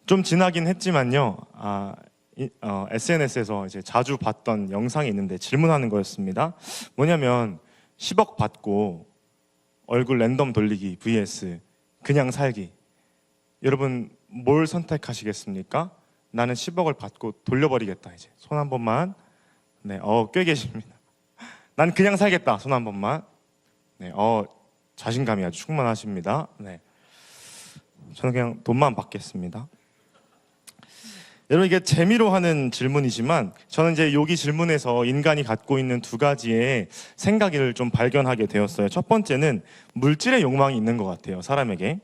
좀 지나긴 했지만요. SNS에서 이제 자주 봤던 영상이 있는데 질문하는 거였습니다. 뭐냐면 10억 받고 얼굴 랜덤 돌리기 vs 그냥 살기. 여러분 뭘 선택하시겠습니까? 나는 10억을 받고 돌려버리겠다. 이제 손 한 번만. 네, 꽤 계십니다. 난 그냥 살겠다. 손 한 번만. 네, 자신감이 아주 충만하십니다. 네, 저는 그냥 돈만 받겠습니다. 여러분 이게 재미로 하는 질문이지만 저는 이제 여기 질문에서 인간이 갖고 있는 두 가지의 생각을 좀 발견하게 되었어요. 첫 번째는 물질의 욕망이 있는 것 같아요. 사람에게.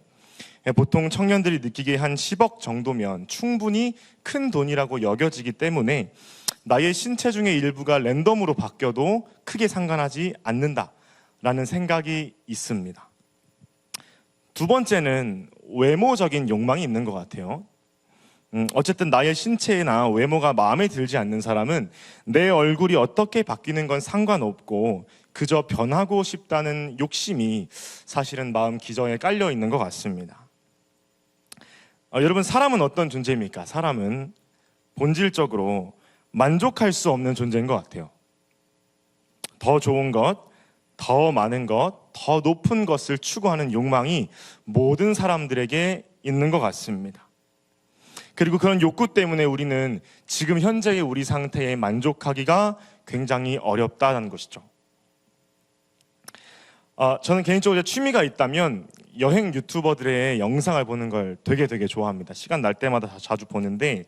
보통 청년들이 느끼기에 한 10억 정도면 충분히 큰 돈이라고 여겨지기 때문에 나의 신체 중의 일부가 랜덤으로 바뀌어도 크게 상관하지 않는다라는 생각이 있습니다. 두 번째는 외모적인 욕망이 있는 것 같아요. 어쨌든 나의 신체나 외모가 마음에 들지 않는 사람은 내 얼굴이 어떻게 바뀌는 건 상관없고 그저 변하고 싶다는 욕심이 사실은 마음 기저에 깔려 있는 것 같습니다. 여러분 사람은 어떤 존재입니까? 사람은 본질적으로 만족할 수 없는 존재인 것 같아요. 더 좋은 것, 더 많은 것, 더 높은 것을 추구하는 욕망이 모든 사람들에게 있는 것 같습니다. 그리고 그런 욕구 때문에 우리는 지금 현재의 우리 상태에 만족하기가 굉장히 어렵다는 것이죠. 저는 개인적으로 취미가 있다면 여행 유튜버들의 영상을 보는 걸 되게 좋아합니다. 시간 날 때마다 자주 보는데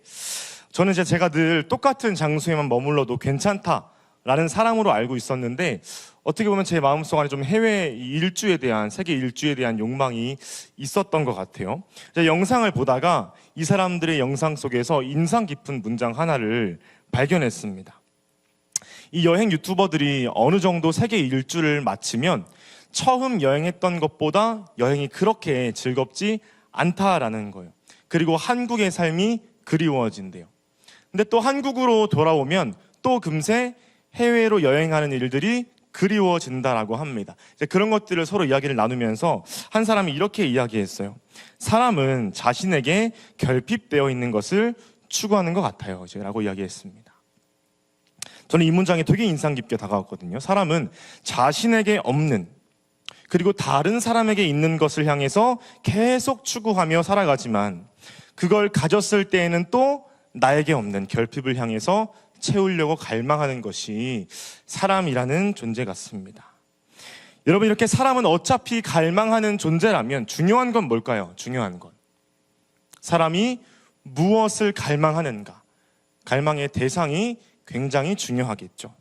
저는 제가 늘 똑같은 장소에만 머물러도 괜찮다라는 사람으로 알고 있었는데 어떻게 보면 제 마음속 안에 좀 해외 일주에 대한, 세계 일주에 대한 욕망이 있었던 것 같아요. 영상을 보다가 이 사람들의 영상 속에서 인상 깊은 문장 하나를 발견했습니다. 이 여행 유튜버들이 어느 정도 세계 일주를 마치면 처음 여행했던 것보다 여행이 그렇게 즐겁지 않다라는 거예요. 그리고 한국의 삶이 그리워진대요. 근데 또 한국으로 돌아오면 또 금세 해외로 여행하는 일들이 그리워진다라고 합니다. 이제 그런 것들을 서로 이야기를 나누면서 한 사람이 이렇게 이야기했어요. 사람은 자신에게 결핍되어 있는 것을 추구하는 것 같아요. 라고 이야기했습니다. 저는 이 문장이 되게 인상 깊게 다가왔거든요. 사람은 자신에게 없는, 그리고 다른 사람에게 있는 것을 향해서 계속 추구하며 살아가지만 그걸 가졌을 때에는 또 나에게 없는 결핍을 향해서 채우려고 갈망하는 것이 사람이라는 존재 같습니다. 여러분 이렇게 사람은 어차피 갈망하는 존재라면 중요한 건 뭘까요? 중요한 건 사람이 무엇을 갈망하는가, 갈망의 대상이 굉장히 중요하겠죠.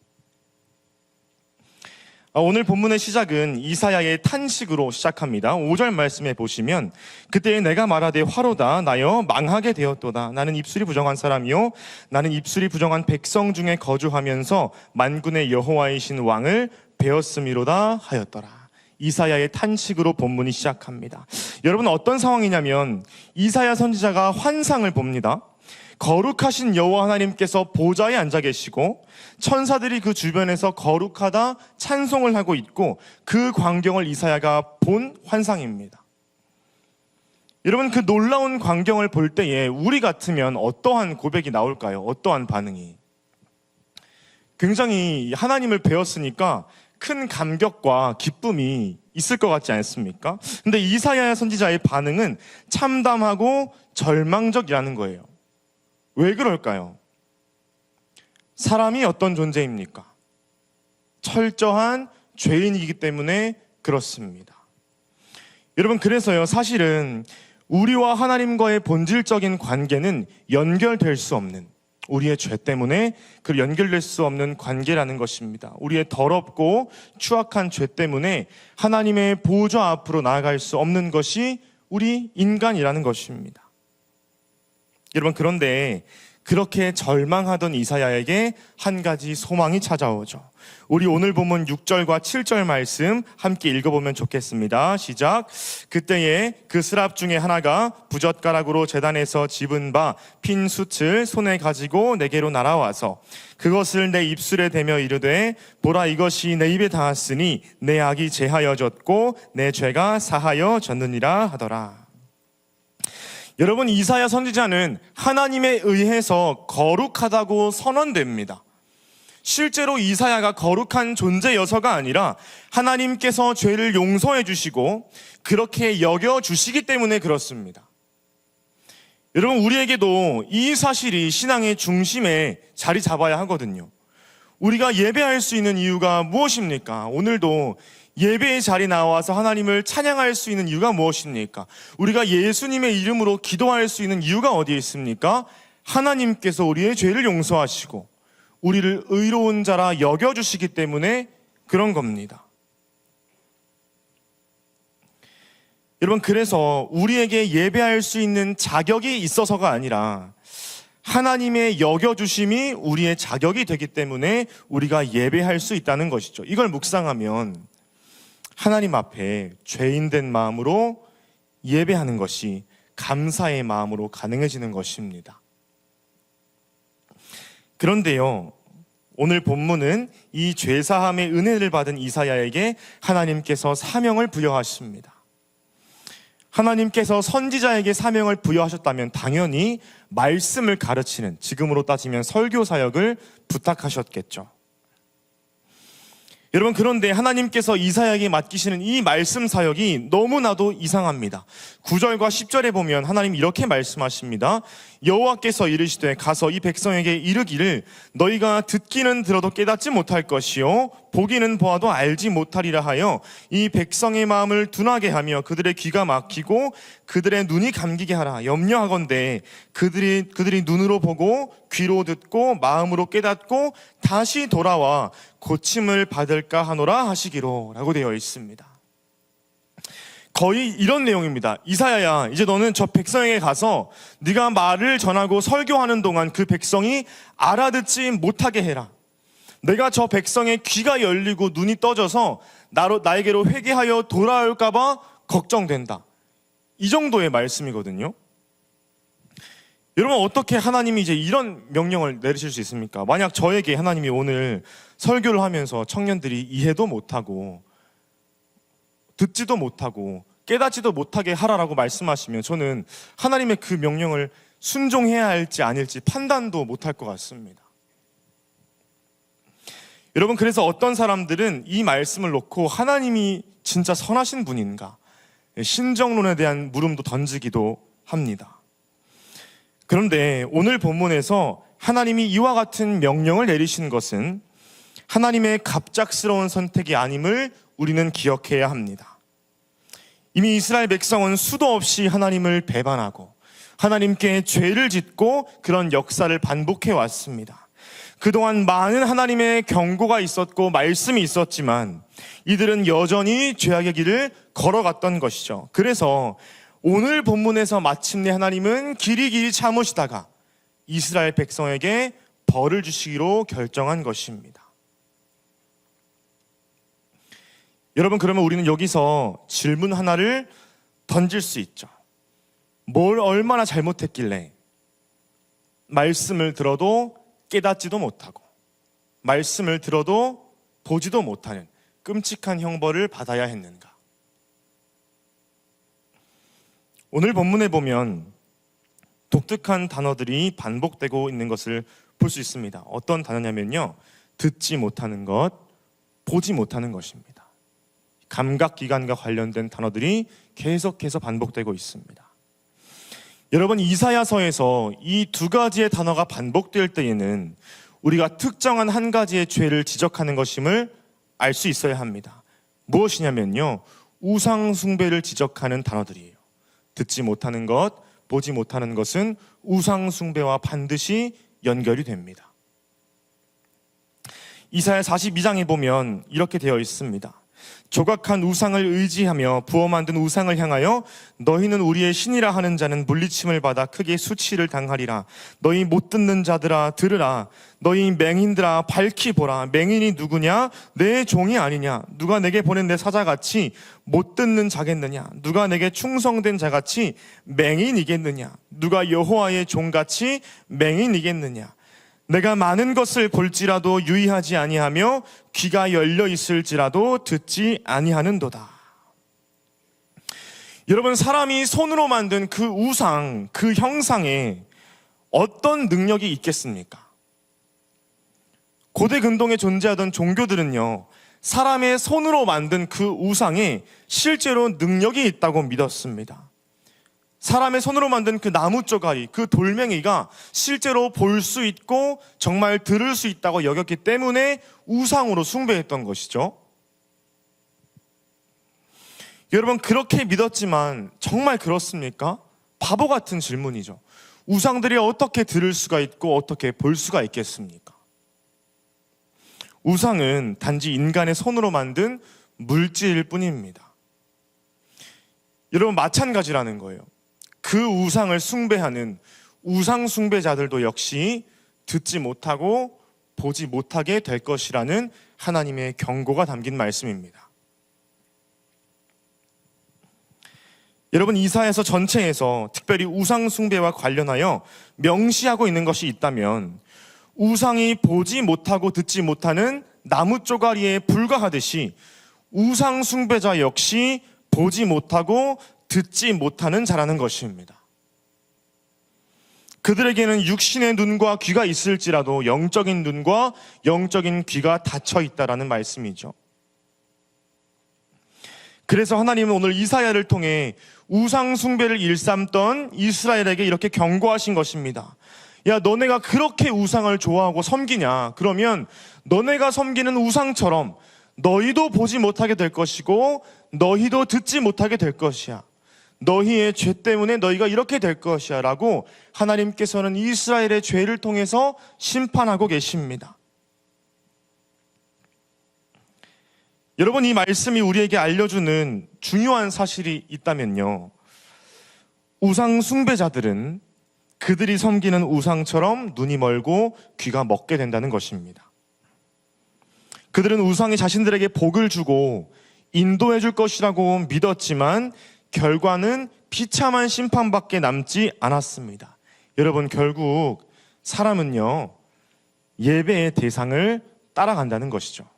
오늘 본문의 시작은 이사야의 탄식으로 시작합니다. 5절 말씀에 보시면 그때에 내가 말하되 화로다 나여 망하게 되었도다. 나는 입술이 부정한 사람이요 나는 입술이 부정한 백성 중에 거주하면서 만군의 여호와이신 왕을 배웠음이로다 하였더라. 이사야의 탄식으로 본문이 시작합니다. 여러분 어떤 상황이냐면 이사야 선지자가 환상을 봅니다. 거룩하신 여호와 하나님께서 보좌에 앉아 계시고 천사들이 그 주변에서 거룩하다 찬송을 하고 있고 그 광경을 이사야가 본 환상입니다. 여러분 그 놀라운 광경을 볼 때에 우리 같으면 어떠한 고백이 나올까요? 어떠한 반응이? 굉장히 하나님을 배웠으니까 큰 감격과 기쁨이 있을 것 같지 않습니까? 근데 이사야 선지자의 반응은 참담하고 절망적이라는 거예요. 왜 그럴까요? 사람이 어떤 존재입니까? 철저한 죄인이기 때문에 그렇습니다. 여러분 그래서요 사실은 우리와 하나님과의 본질적인 관계는 연결될 수 없는, 우리의 죄 때문에 그 연결될 수 없는 관계라는 것입니다. 우리의 더럽고 추악한 죄 때문에 하나님의 보좌 앞으로 나아갈 수 없는 것이 우리 인간이라는 것입니다. 여러분 그런데 그렇게 절망하던 이사야에게 한 가지 소망이 찾아오죠. 우리 오늘 본문 6절과 7절 말씀 함께 읽어보면 좋겠습니다. 시작. 그때에 그 스랍 중에 하나가 부젓가락으로 제단에서 집은 바 핀 숯을 손에 가지고 내게로 날아와서 그것을 내 입술에 대며 이르되 보라 이것이 내 입에 닿았으니 내 악이 제하여졌고 내 죄가 사하여졌느니라 하더라. 여러분, 이사야 선지자는 하나님에 의해서 거룩하다고 선언됩니다. 실제로 이사야가 거룩한 존재여서가 아니라 하나님께서 죄를 용서해 주시고 그렇게 여겨주시기 때문에 그렇습니다. 여러분, 우리에게도 이 사실이 신앙의 중심에 자리 잡아야 하거든요. 우리가 예배할 수 있는 이유가 무엇입니까? 오늘도 예배의 자리에 나와서 하나님을 찬양할 수 있는 이유가 무엇입니까? 우리가 예수님의 이름으로 기도할 수 있는 이유가 어디에 있습니까? 하나님께서 우리의 죄를 용서하시고 우리를 의로운 자라 여겨주시기 때문에 그런 겁니다. 여러분, 그래서 우리에게 예배할 수 있는 자격이 있어서가 아니라 하나님의 여겨주심이 우리의 자격이 되기 때문에 우리가 예배할 수 있다는 것이죠. 이걸 묵상하면 하나님 앞에 죄인된 마음으로 예배하는 것이 감사의 마음으로 가능해지는 것입니다. 그런데요, 오늘 본문은 이 죄사함의 은혜를 받은 이사야에게 하나님께서 사명을 부여하십니다. 하나님께서 선지자에게 사명을 부여하셨다면 당연히 말씀을 가르치는, 지금으로 따지면 설교 사역을 부탁하셨겠죠. 여러분, 그런데 하나님께서 이사야에게 맡기시는 이 말씀 사역이 너무나도 이상합니다. 9절과 10절에 보면 하나님 이렇게 말씀하십니다. 여호와께서 이르시되 가서 이 백성에게 이르기를 너희가 듣기는 들어도 깨닫지 못할 것이요 보기는 보아도 알지 못하리라 하여 이 백성의 마음을 둔하게 하며 그들의 귀가 막히고 그들의 눈이 감기게 하라. 염려하건대 그들이 눈으로 보고 귀로 듣고 마음으로 깨닫고 다시 돌아와 고침을 받을까 하노라 하시기로 라고 되어 있습니다. 거의 이런 내용입니다. 이사야야, 이제 너는 저 백성에게 가서 네가 말을 전하고 설교하는 동안 그 백성이 알아듣지 못하게 해라. 내가 저 백성의 귀가 열리고 눈이 떠져서 나에게로 회개하여 돌아올까 봐 걱정된다. 이 정도의 말씀이거든요. 여러분, 어떻게 하나님이 이제 이런 명령을 내리실 수 있습니까? 만약 저에게 하나님이 오늘 설교를 하면서 청년들이 이해도 못하고 듣지도 못하고 깨닫지도 못하게 하라라고 말씀하시면 저는 하나님의 그 명령을 순종해야 할지 아닐지 판단도 못할 것 같습니다. 여러분, 그래서 어떤 사람들은 이 말씀을 놓고 하나님이 진짜 선하신 분인가, 신정론에 대한 물음도 던지기도 합니다. 그런데 오늘 본문에서 하나님이 이와 같은 명령을 내리신 것은 하나님의 갑작스러운 선택이 아님을 우리는 기억해야 합니다. 이미 이스라엘 백성은 수도 없이 하나님을 배반하고 하나님께 죄를 짓고 그런 역사를 반복해 왔습니다. 그동안 많은 하나님의 경고가 있었고 말씀이 있었지만 이들은 여전히 죄악의 길을 걸어갔던 것이죠. 그래서 오늘 본문에서 마침내 하나님은 길이 참으시다가 이스라엘 백성에게 벌을 주시기로 결정한 것입니다. 여러분, 그러면 우리는 여기서 질문 하나를 던질 수 있죠. 뭘 얼마나 잘못했길래 말씀을 들어도 깨닫지도 못하고 말씀을 들어도 보지도 못하는 끔찍한 형벌을 받아야 했는가? 오늘 본문에 보면 독특한 단어들이 반복되고 있는 것을 볼 수 있습니다. 어떤 단어냐면요, 듣지 못하는 것, 보지 못하는 것입니다. 감각기관과 관련된 단어들이 계속해서 반복되고 있습니다. 여러분, 이사야서에서 이 두 가지의 단어가 반복될 때에는 우리가 특정한 한 가지의 죄를 지적하는 것임을 알 수 있어야 합니다. 무엇이냐면요, 우상 숭배를 지적하는 단어들이에요. 듣지 못하는 것, 보지 못하는 것은 우상 숭배와 반드시 연결이 됩니다. 이사야 42장에 보면 이렇게 되어 있습니다. 조각한 우상을 의지하며 부어 만든 우상을 향하여 너희는 우리의 신이라 하는 자는 물리침을 받아 크게 수치를 당하리라. 너희 못 듣는 자들아 들으라. 너희 맹인들아 밝히 보라. 맹인이 누구냐? 내 종이 아니냐? 누가 내게 보낸 내 사자같이 못 듣는 자겠느냐? 누가 내게 충성된 자같이 맹인이겠느냐? 누가 여호와의 종같이 맹인이겠느냐? 내가 많은 것을 볼지라도 유의하지 아니하며 귀가 열려 있을지라도 듣지 아니하는도다. 여러분, 사람이 손으로 만든 그 우상, 그 형상에 어떤 능력이 있겠습니까? 고대 근동에 존재하던 종교들은요, 사람의 손으로 만든 그 우상에 실제로 능력이 있다고 믿었습니다. 사람의 손으로 만든 그 나무 쪼가리, 그 돌멩이가 실제로 볼 수 있고 정말 들을 수 있다고 여겼기 때문에 우상으로 숭배했던 것이죠. 여러분, 그렇게 믿었지만 정말 그렇습니까? 바보 같은 질문이죠. 우상들이 어떻게 들을 수가 있고 어떻게 볼 수가 있겠습니까? 우상은 단지 인간의 손으로 만든 물질일 뿐입니다. 여러분, 마찬가지라는 거예요. 그 우상을 숭배하는 우상 숭배자들도 역시 듣지 못하고 보지 못하게 될 것이라는 하나님의 경고가 담긴 말씀입니다. 여러분, 이사야서 전체에서 특별히 우상 숭배와 관련하여 명시하고 있는 것이 있다면 우상이 보지 못하고 듣지 못하는 나무 쪼가리에 불과하듯이 우상 숭배자 역시 보지 못하고 듣지 못하는 자라는 것입니다. 그들에게는 육신의 눈과 귀가 있을지라도 영적인 눈과 영적인 귀가 닫혀 있다라는 말씀이죠. 그래서 하나님은 오늘 이사야를 통해 우상 숭배를 일삼던 이스라엘에게 이렇게 경고하신 것입니다. 야, 너네가 그렇게 우상을 좋아하고 섬기냐? 그러면 너네가 섬기는 우상처럼 너희도 보지 못하게 될 것이고 너희도 듣지 못하게 될 것이야. 너희의 죄 때문에 너희가 이렇게 될 것이야 라고 하나님께서는 이스라엘의 죄를 통해서 심판하고 계십니다. 여러분, 이 말씀이 우리에게 알려주는 중요한 사실이 있다면요, 우상 숭배자들은 그들이 섬기는 우상처럼 눈이 멀고 귀가 먹게 된다는 것입니다. 그들은 우상이 자신들에게 복을 주고 인도해 줄 것이라고 믿었지만 결과는 비참한 심판밖에 남지 않았습니다. 여러분, 결국 사람은요, 예배의 대상을 따라간다는 것이죠.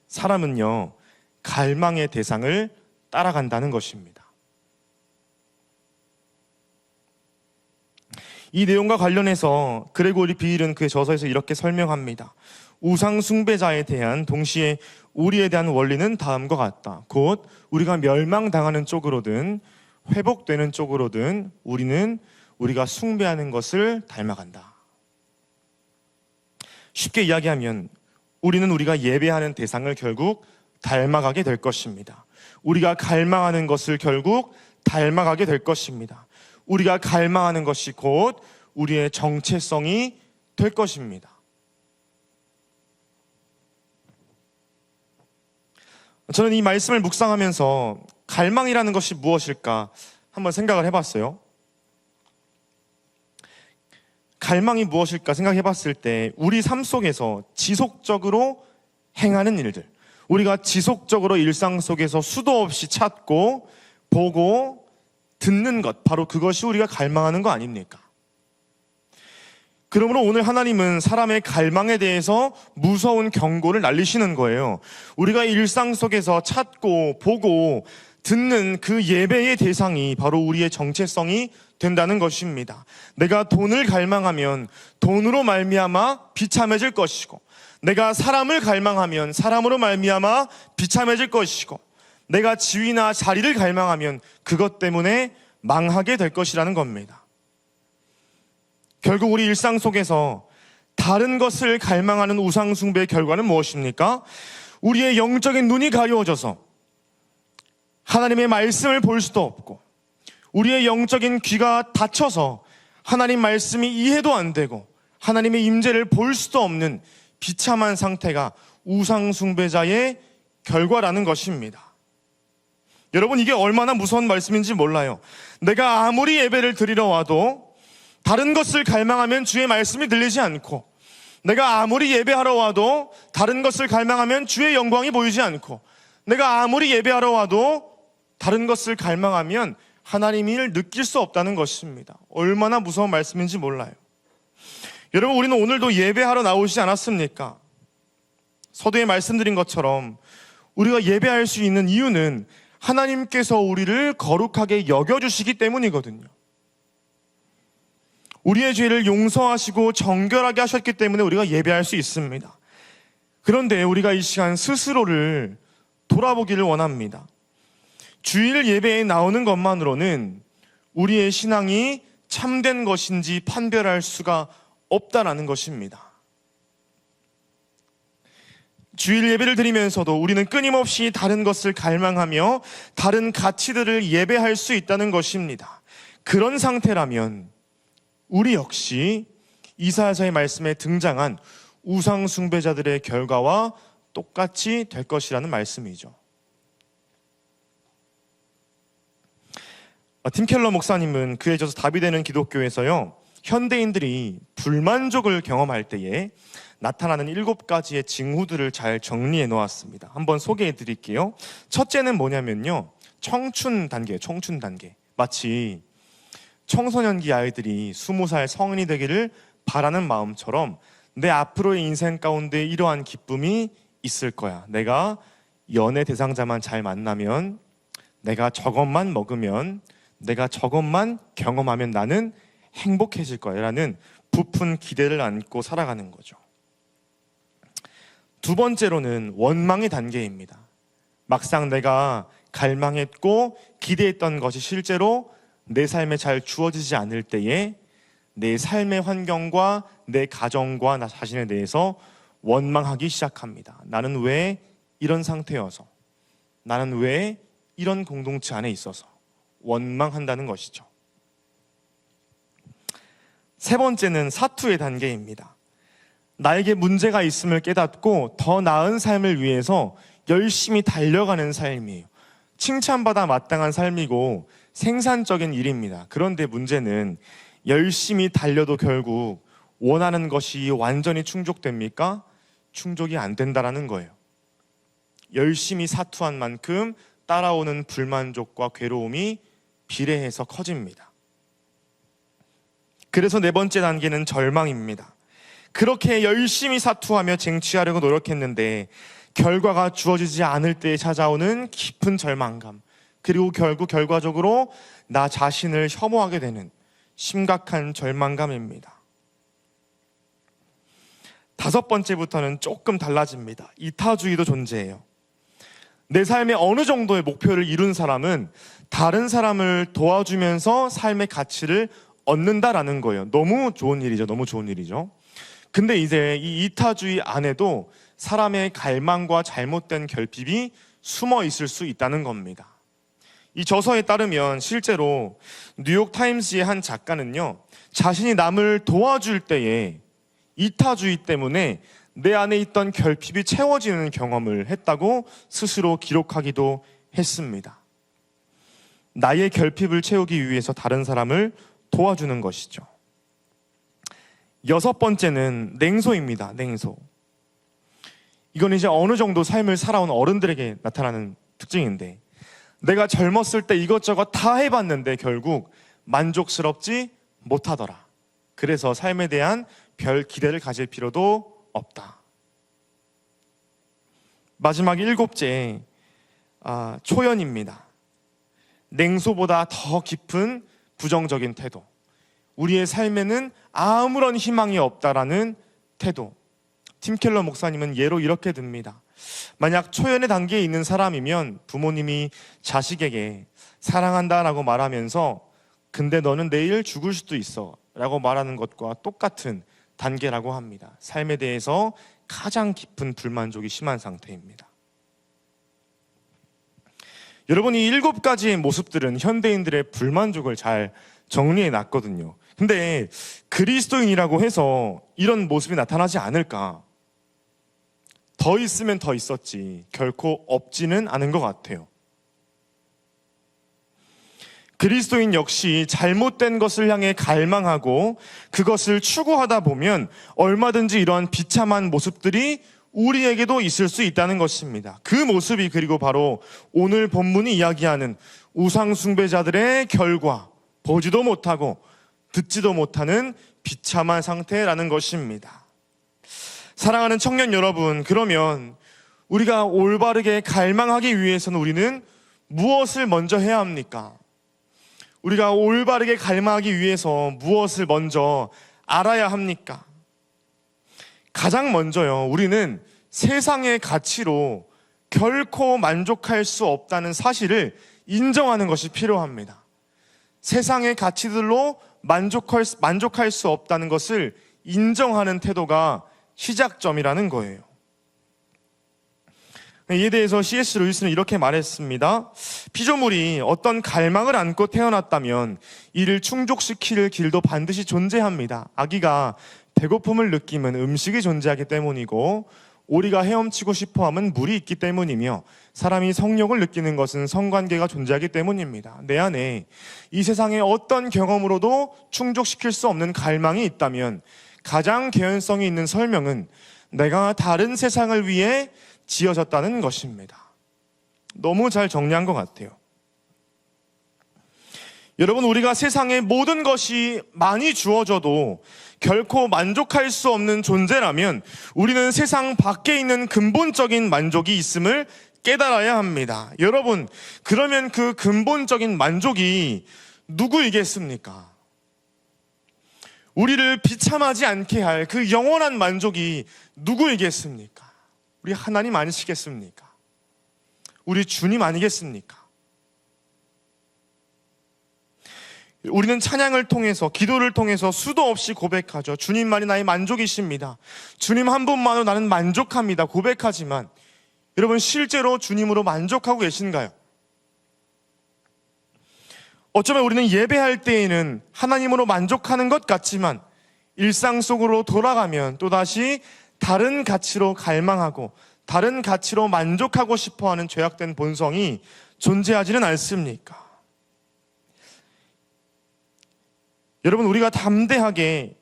사람은요, 갈망의 대상을 따라간다는 것입니다. 이 내용과 관련해서 그레고리 비일은 그의 저서에서 이렇게 설명합니다. 우상 숭배자에 대한 동시에 우리에 대한 원리는 다음과 같다. 곧 우리가 멸망당하는 쪽으로든 회복되는 쪽으로든 우리는 우리가 숭배하는 것을 닮아간다. 쉽게 이야기하면 우리는 우리가 예배하는 대상을 결국 닮아가게 될 것입니다. 우리가 갈망하는 것을 결국 닮아가게 될 것입니다. 우리가 갈망하는 것이 곧 우리의 정체성이 될 것입니다. 저는 이 말씀을 묵상하면서 갈망이라는 것이 무엇일까 한번 생각을 해봤어요. 갈망이 무엇일까 생각해봤을 때 우리 삶 속에서 지속적으로 행하는 일들, 우리가 지속적으로 일상 속에서 수도 없이 찾고 보고 듣는 것, 바로 그것이 우리가 갈망하는 거 아닙니까? 그러므로 오늘 하나님은 사람의 갈망에 대해서 무서운 경고를 날리시는 거예요. 우리가 일상 속에서 찾고 보고 듣는 그 예배의 대상이 바로 우리의 정체성이 된다는 것입니다. 내가 돈을 갈망하면 돈으로 말미암아 비참해질 것이고, 내가 사람을 갈망하면 사람으로 말미암아 비참해질 것이고, 내가 지위나 자리를 갈망하면 그것 때문에 망하게 될 것이라는 겁니다. 결국 우리 일상 속에서 다른 것을 갈망하는 우상 숭배의 결과는 무엇입니까? 우리의 영적인 눈이 가려워져서 하나님의 말씀을 볼 수도 없고, 우리의 영적인 귀가 닫혀서 하나님 말씀이 이해도 안 되고 하나님의 임재를 볼 수도 없는 비참한 상태가 우상 숭배자의 결과라는 것입니다. 여러분, 이게 얼마나 무서운 말씀인지 몰라요. 내가 아무리 예배를 드리러 와도 다른 것을 갈망하면 주의 말씀이 들리지 않고, 내가 아무리 예배하러 와도 다른 것을 갈망하면 주의 영광이 보이지 않고, 내가 아무리 예배하러 와도 다른 것을 갈망하면 하나님을 느낄 수 없다는 것입니다. 얼마나 무서운 말씀인지 몰라요. 여러분, 우리는 오늘도 예배하러 나오시지 않았습니까? 서두에 말씀드린 것처럼 우리가 예배할 수 있는 이유는 하나님께서 우리를 거룩하게 여겨주시기 때문이거든요. 우리의 죄를 용서하시고 정결하게 하셨기 때문에 우리가 예배할 수 있습니다. 그런데 우리가 이 시간 스스로를 돌아보기를 원합니다. 주일 예배에 나오는 것만으로는 우리의 신앙이 참된 것인지 판별할 수가 없다라는 것입니다. 주일 예배를 드리면서도 우리는 끊임없이 다른 것을 갈망하며 다른 가치들을 예배할 수 있다는 것입니다. 그런 상태라면 우리 역시 이사야서의 말씀에 등장한 우상 숭배자들의 결과와 똑같이 될 것이라는 말씀이죠. 팀 켈러 목사님은 그에 져서 답이 되는 기독교에서요, 현대인들이 불만족을 경험할 때에 나타나는 7가지의 징후들을 잘 정리해 놓았습니다. 한번 소개해 드릴게요. 첫째는 뭐냐면요, 청춘 단계. 마치 청소년기 아이들이 20살 성인이 되기를 바라는 마음처럼 내 앞으로의 인생 가운데 이러한 기쁨이 있을 거야. 내가 연애 대상자만 잘 만나면, 내가 저것만 먹으면, 내가 저것만 경험하면 나는 행복해질 거야 라는 부푼 기대를 안고 살아가는 거죠. 두 번째로는 원망의 단계입니다. 막상 내가 갈망했고 기대했던 것이 실제로 내 삶에 잘 주어지지 않을 때에 내 삶의 환경과 내 가정과 나 자신에 대해서 원망하기 시작합니다. 나는 왜 이런 상태여서, 나는 왜 이런 공동체 안에 있어서 원망한다는 것이죠. 세 번째는 사투의 단계입니다. 나에게 문제가 있음을 깨닫고 더 나은 삶을 위해서 열심히 달려가는 삶이에요. 칭찬받아 마땅한 삶이고 생산적인 일입니다. 그런데 문제는 열심히 달려도 결국 원하는 것이 완전히 충족됩니까? 충족이 안 된다는 거예요. 열심히 사투한 만큼 따라오는 불만족과 괴로움이 비례해서 커집니다. 그래서 네 번째 단계는 절망입니다. 그렇게 열심히 사투하며 쟁취하려고 노력했는데 결과가 주어지지 않을 때 찾아오는 깊은 절망감, 그리고 결과적으로 나 자신을 혐오하게 되는 심각한 절망감입니다. 다섯 번째부터는 조금 달라집니다. 이타주의도 존재해요. 내 삶의 어느 정도의 목표를 이룬 사람은 다른 사람을 도와주면서 삶의 가치를 얻는다라는 거예요. 너무 좋은 일이죠. 근데 이제 이 이타주의 안에도 사람의 갈망과 잘못된 결핍이 숨어 있을 수 있다는 겁니다. 이 저서에 따르면 실제로 뉴욕타임스의 한 작가는요, 자신이 남을 도와줄 때에 이타주의 때문에 내 안에 있던 결핍이 채워지는 경험을 했다고 스스로 기록하기도 했습니다. 나의 결핍을 채우기 위해서 다른 사람을 도와주는 것이죠. 여섯 번째는 냉소입니다. 냉소. 이건 이제 어느 정도 삶을 살아온 어른들에게 나타나는 특징인데, 내가 젊었을 때 이것저것 다 해봤는데 결국 만족스럽지 못하더라. 그래서 삶에 대한 별 기대를 가질 필요도 없다. 마지막 7째, 초연입니다. 냉소보다 더 깊은 부정적인 태도. 우리의 삶에는 아무런 희망이 없다라는 태도. 팀 켈러 목사님은 예로 이렇게 듭니다. 만약 초연의 단계에 있는 사람이면 부모님이 자식에게 사랑한다라고 말하면서 근데 너는 내일 죽을 수도 있어 라고 말하는 것과 똑같은 단계라고 합니다. 삶에 대해서 가장 깊은 불만족이 심한 상태입니다. 여러분, 이 7가지의 모습들은 현대인들의 불만족을 잘 정리해 놨거든요. 근데 그리스도인이라고 해서 이런 모습이 나타나지 않을까? 더 있으면 더 있었지 결코 없지는 않은 것 같아요. 그리스도인 역시 잘못된 것을 향해 갈망하고 그것을 추구하다 보면 얼마든지 이러한 비참한 모습들이 우리에게도 있을 수 있다는 것입니다. 그 모습이 그리고 바로 오늘 본문이 이야기하는 우상 숭배자들의 결과, 보지도 못하고 듣지도 못하는 비참한 상태라는 것입니다. 사랑하는 청년 여러분, 그러면 우리가 올바르게 갈망하기 위해서는 우리는 무엇을 먼저 해야 합니까? 우리가 올바르게 갈망하기 위해서 무엇을 먼저 알아야 합니까? 가장 먼저요, 우리는 세상의 가치로 결코 만족할 수 없다는 사실을 인정하는 것이 필요합니다. 세상의 가치들로 만족할 수 없다는 것을 인정하는 태도가 시작점이라는 거예요. 이에 대해서 C.S. 루이스는 이렇게 말했습니다. 피조물이 어떤 갈망을 안고 태어났다면 이를 충족시킬 길도 반드시 존재합니다. 아기가 배고픔을 느끼면 음식이 존재하기 때문이고, 오리가 헤엄치고 싶어하면 물이 있기 때문이며, 사람이 성욕을 느끼는 것은 성관계가 존재하기 때문입니다. 내 안에 이 세상의 어떤 경험으로도 충족시킬 수 없는 갈망이 있다면 가장 개연성이 있는 설명은 내가 다른 세상을 위해 지어졌다는 것입니다. 너무 잘 정리한 것 같아요. 여러분, 우리가 세상의 모든 것이 많이 주어져도 결코 만족할 수 없는 존재라면 우리는 세상 밖에 있는 근본적인 만족이 있음을 깨달아야 합니다. 여러분, 그러면 그 근본적인 만족이 누구이겠습니까? 우리를 비참하지 않게 할 그 영원한 만족이 누구이겠습니까? 우리 하나님 아니시겠습니까? 우리 주님 아니겠습니까? 우리는 찬양을 통해서, 기도를 통해서 수도 없이 고백하죠. 주님만이 나의 만족이십니다. 주님 한 분만으로 나는 만족합니다. 고백하지만 여러분, 실제로 주님으로 만족하고 계신가요? 어쩌면 우리는 예배할 때에는 하나님으로 만족하는 것 같지만 일상 속으로 돌아가면 또다시 다른 가치로 갈망하고 다른 가치로 만족하고 싶어하는 죄악된 본성이 존재하지는 않습니까? 여러분, 우리가 담대하게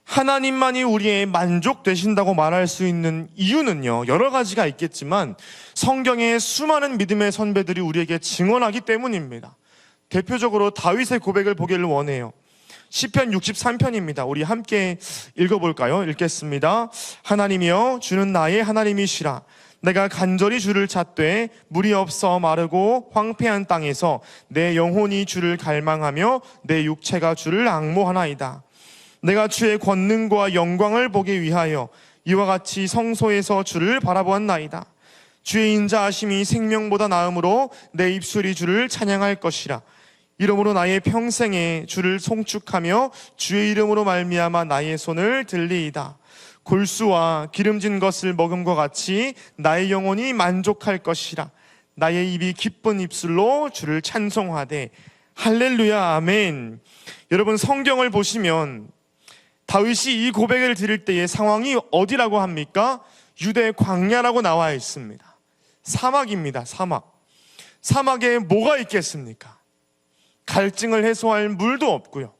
하나님만이 우리의 만족 되신다고 말할 수 있는 이유는요, 여러 가지가 있겠지만 성경의 수많은 믿음의 선배들이 우리에게 증언하기 때문입니다. 대표적으로 다윗의 고백을 보기를 원해요. 시편 63편입니다. 우리 함께 읽어볼까요? 읽겠습니다. 하나님이여, 주는 나의 하나님이시라. 내가 간절히 주를 찾되 물이 없어 마르고 황폐한 땅에서 내 영혼이 주를 갈망하며 내 육체가 주를 앙모하나이다. 내가 주의 권능과 영광을 보기 위하여 이와 같이 성소에서 주를 바라보았나이다. 주의 인자하심이 생명보다 나음으로 내 입술이 주를 찬양할 것이라. 이러므로 나의 평생에 주를 송축하며 주의 이름으로 말미암아 나의 손을 들리이다. 골수와 기름진 것을 먹음과 같이 나의 영혼이 만족할 것이라. 나의 입이 기쁜 입술로 주를 찬송하되. 할렐루야, 아멘. 여러분, 성경을 보시면 다윗이 이 고백을 드릴 때의 상황이 어디라고 합니까? 유대 광야라고 나와 있습니다. 사막입니다. 사막에 뭐가 있겠습니까? 갈증을 해소할 물도 없고요,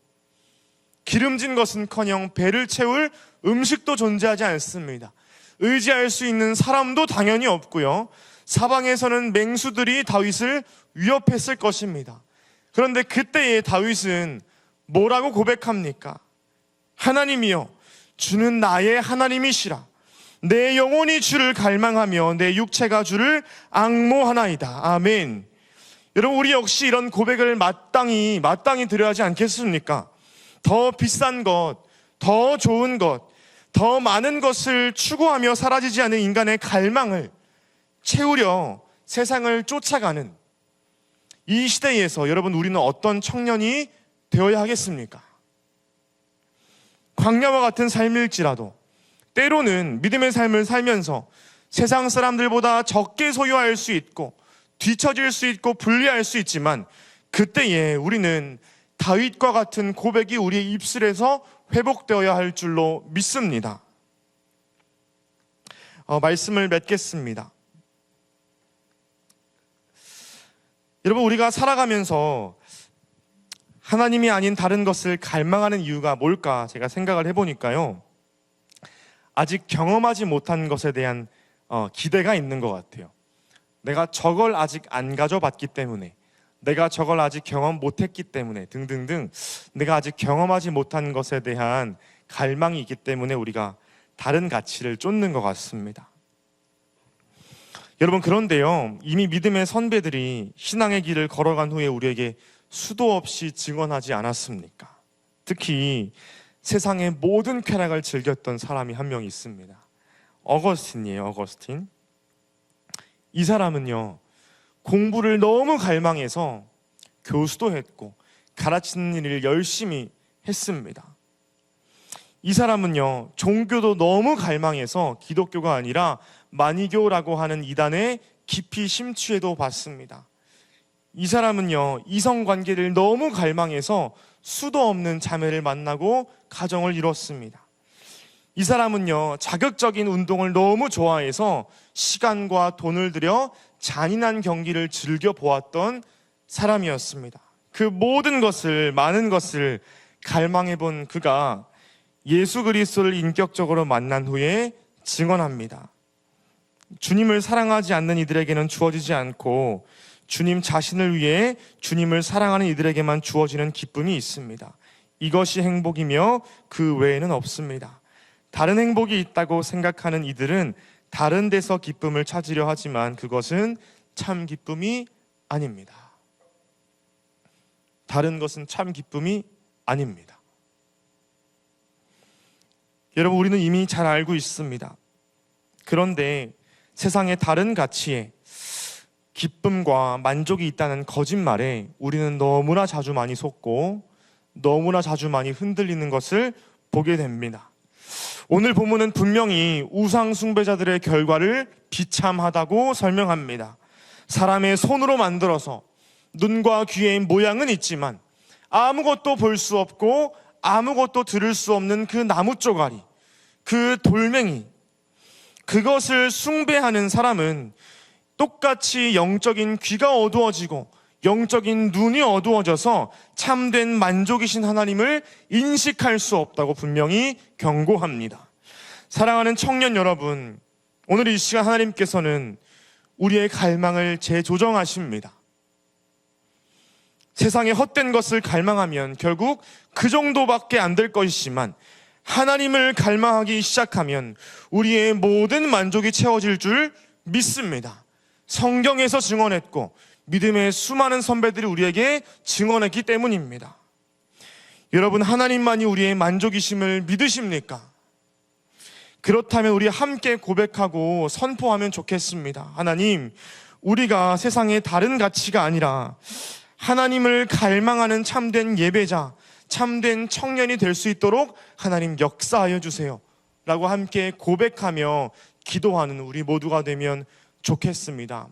기름진 것은커녕 배를 채울 음식도 존재하지 않습니다. 의지할 수 있는 사람도 당연히 없고요, 사방에서는 맹수들이 다윗을 위협했을 것입니다. 그런데 그때의 다윗은 뭐라고 고백합니까? 하나님이여, 주는 나의 하나님이시라. 내 영혼이 주를 갈망하며 내 육체가 주를 앙모하나이다. 아멘. 여러분, 우리 역시 이런 고백을 마땅히 드려야 하지 않겠습니까? 더 비싼 것, 더 좋은 것, 더 많은 것을 추구하며 사라지지 않는 인간의 갈망을 채우려 세상을 쫓아가는 이 시대에서 여러분, 우리는 어떤 청년이 되어야 하겠습니까? 광야와 같은 삶일지라도 때로는 믿음의 삶을 살면서 세상 사람들보다 적게 소유할 수 있고 뒤처질 수 있고 불리할 수 있지만 그때에 우리는 다윗과 같은 고백이 우리의 입술에서 회복되어야 할 줄로 믿습니다. 말씀을 맺겠습니다. 여러분, 우리가 살아가면서 하나님이 아닌 다른 것을 갈망하는 이유가 뭘까 제가 생각을 해보니까요, 아직 경험하지 못한 것에 대한 기대가 있는 것 같아요. 내가 저걸 아직 안 가져봤기 때문에, 내가 저걸 아직 경험 못했기 때문에 등등등, 내가 아직 경험하지 못한 것에 대한 갈망이 있기 때문에 우리가 다른 가치를 쫓는 것 같습니다. 여러분, 그런데요, 이미 믿음의 선배들이 신앙의 길을 걸어간 후에 우리에게 수도 없이 증언하지 않았습니까? 특히 세상의 모든 쾌락을 즐겼던 사람이 한 명 있습니다. 어거스틴이에요. 어거스틴. 이 사람은요, 공부를 너무 갈망해서 교수도 했고 가르치는 일을 열심히 했습니다. 이 사람은요, 종교도 너무 갈망해서 기독교가 아니라 마니교라고 하는 이단에 깊이 심취해도 봤습니다. 이 사람은요, 이성관계를 너무 갈망해서 수도 없는 자매를 만나고 가정을 이뤘습니다. 이 사람은요, 자극적인 운동을 너무 좋아해서 시간과 돈을 들여 잔인한 경기를 즐겨보았던 사람이었습니다. 그 모든 것을, 많은 것을 갈망해본 그가 예수 그리스도를 인격적으로 만난 후에 증언합니다. 주님을 사랑하지 않는 이들에게는 주어지지 않고 주님 자신을 위해 주님을 사랑하는 이들에게만 주어지는 기쁨이 있습니다. 이것이 행복이며 그 외에는 없습니다. 다른 행복이 있다고 생각하는 이들은 다른 데서 기쁨을 찾으려 하지만 그것은 참 기쁨이 아닙니다. 다른 것은 참 기쁨이 아닙니다. 여러분, 우리는 이미 잘 알고 있습니다. 그런데 세상의 다른 가치에 기쁨과 만족이 있다는 거짓말에 우리는 너무나 자주 많이 속고 너무나 자주 많이 흔들리는 것을 보게 됩니다. 오늘 본문은 분명히 우상 숭배자들의 결과를 비참하다고 설명합니다. 사람의 손으로 만들어서 눈과 귀의 모양은 있지만 아무것도 볼 수 없고 아무것도 들을 수 없는 그 나무 쪼가리, 그 돌멩이, 그것을 숭배하는 사람은 똑같이 영적인 귀가 어두워지고 영적인 눈이 어두워져서 참된 만족이신 하나님을 인식할 수 없다고 분명히 경고합니다. 사랑하는 청년 여러분, 오늘 이 시간 하나님께서는 우리의 갈망을 재조정하십니다. 세상의 헛된 것을 갈망하면 결국 그 정도밖에 안 될 것이지만 하나님을 갈망하기 시작하면 우리의 모든 만족이 채워질 줄 믿습니다. 성경에서 증언했고 믿음의 수많은 선배들이 우리에게 증언했기 때문입니다. 여러분, 하나님만이 우리의 만족이심을 믿으십니까? 그렇다면 우리 함께 고백하고 선포하면 좋겠습니다. 하나님, 우리가 세상의 다른 가치가 아니라 하나님을 갈망하는 참된 예배자, 참된 청년이 될 수 있도록 하나님 역사하여 주세요 라고 함께 고백하며 기도하는 우리 모두가 되면 좋겠습니다.